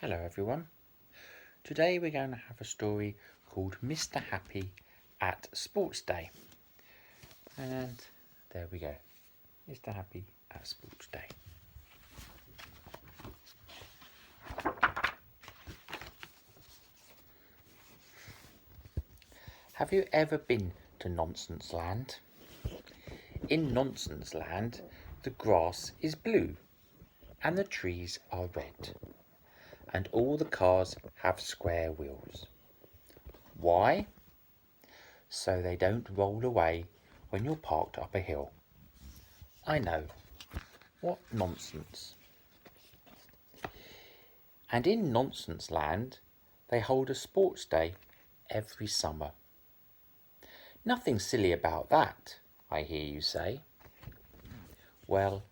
Hello everyone. Today we're going to have a story called Mr. Happy at Sports Day. And there we go. Mr. Happy at Sports Day. Have you ever been to Nonsense Land? In Nonsense Land, the grass is blue and the trees are red. And all the cars have square wheels. Why? So they don't roll away when you're parked up a hill. I know. What nonsense. And in Nonsense Land, they hold a sports day every summer. Nothing silly about that, I hear you say. Well,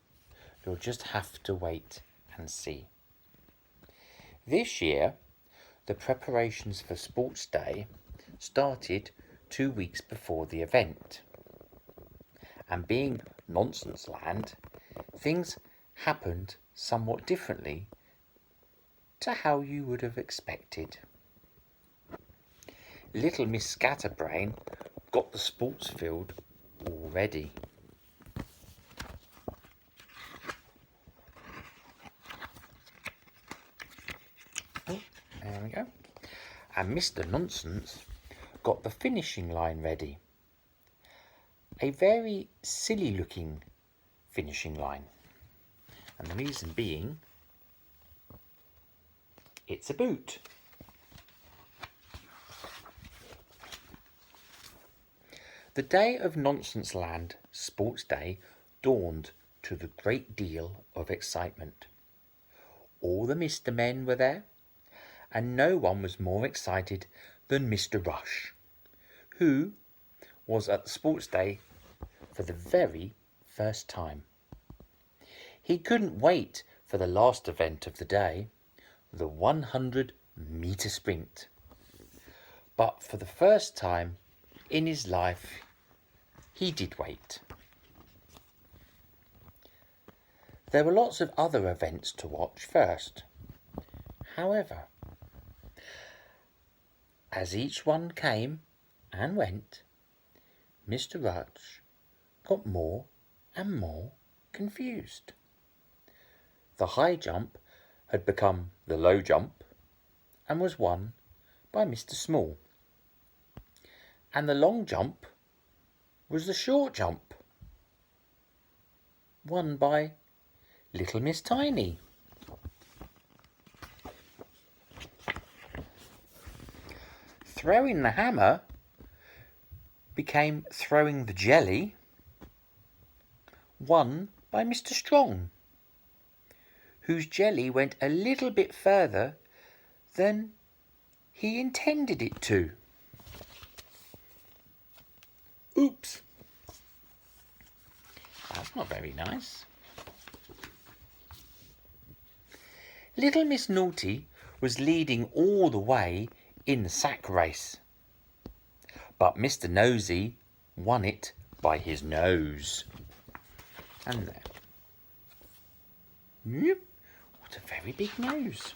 you'll just have to wait and see. This year, the preparations for Sports Day started 2 weeks before the event. And being Nonsense Land, things happened somewhat differently to how you would have expected. Little Miss Scatterbrain got the sports field all ready. There we go. And Mr. Nonsense got the finishing line ready. A very silly looking finishing line. And the reason being, it's a boot. The day of Nonsense Land Sports Day dawned to the great deal of excitement. All the Mr. Men were there, and no one was more excited than Mr. Rush, who was at the sports day for the very first time. He couldn't wait for the last event of the day, the 100-metre sprint. But for the first time in his life, he did wait. There were lots of other events to watch first. However, as each one came and went, Mr. Rush got more and more confused. The high jump had become the low jump and was won by Mr. Small. And the long jump was the short jump, won by Little Miss Tiny. Throwing the hammer became throwing the jelly, won by Mr. Strong, whose jelly went a little bit further than he intended it to. Oops! That's not very nice. Little Miss Naughty was leading all the way in the sack race, but Mr. Nosy won it by his nose. And there. Yep, what a very big nose.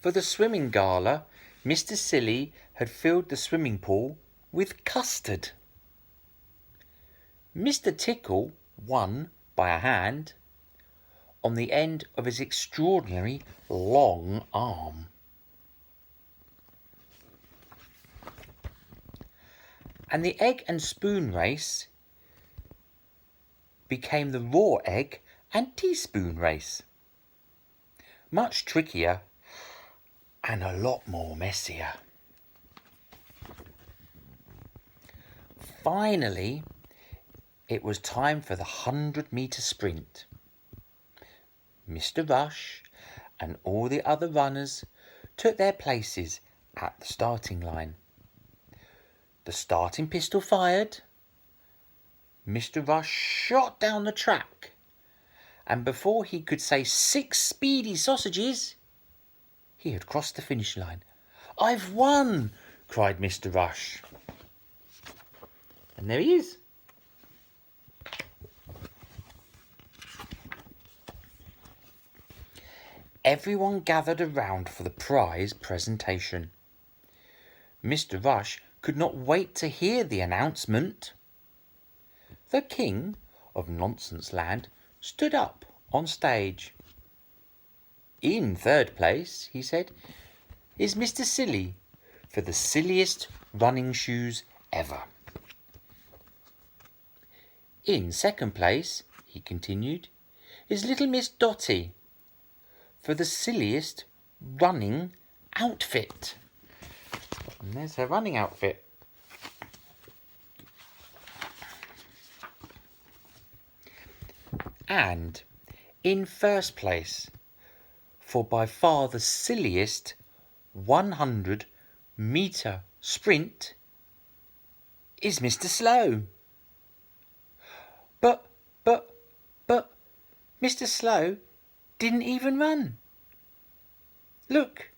For the swimming gala, Mr. Silly had filled the swimming pool with custard. Mr. Tickle won by a hand on the end of his extraordinary long arm. And the egg and spoon race became the raw egg and teaspoon race. Much trickier and a lot more messier. Finally, it was time for the 100-metre sprint. Mr. Rush and all the other runners took their places at the starting line. The starting pistol fired. Mr. Rush shot down the track, and before he could say 6 speedy sausages, he had crossed the finish line. "I've won!" cried Mr. Rush. And there he is. everyone gathered around for the prize presentation. Mr. Rush could not wait to hear the announcement. The King of Nonsense Land stood up on stage. In third place, he said, is Mr. Silly for the silliest running shoes ever. In second place, he continued, is little Miss Dotty for the silliest running outfit. And there's her running outfit. And in first place, for by far the silliest 100-metre sprint, is Mr. Slow. But, Mr. Slow didn't even run. Look,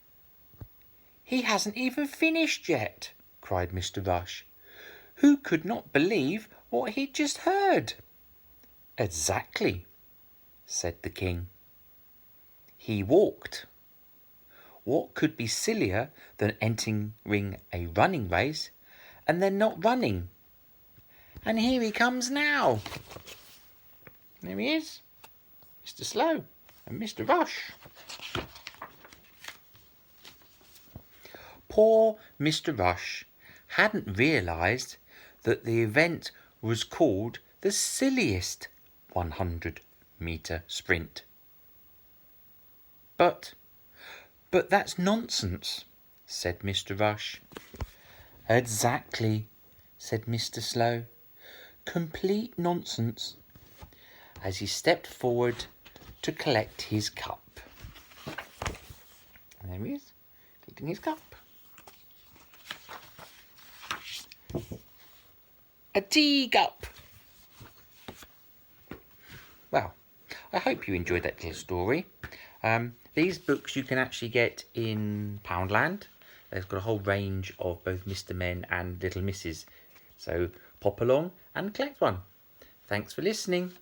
he hasn't even finished yet, cried Mr. Rush, who could not believe what he'd just heard. Exactly, said the King. He walked. What could be sillier than entering a running race and then not running? And here he comes now. There he is, Mr. Slow and Mr. Rush. Poor Mr. Rush hadn't realised that the event was called the silliest 100-metre sprint. But that's nonsense, said Mr. Rush. Exactly, said Mr. Slow. Complete nonsense, as he stepped forward to collect his cup. And there he is, collecting his cup. A teacup. Well, I hope you enjoyed that little story. These books you can actually get in Poundland. They've got a whole range of both Mr. Men and Little Misses. So pop along and collect one. Thanks for listening.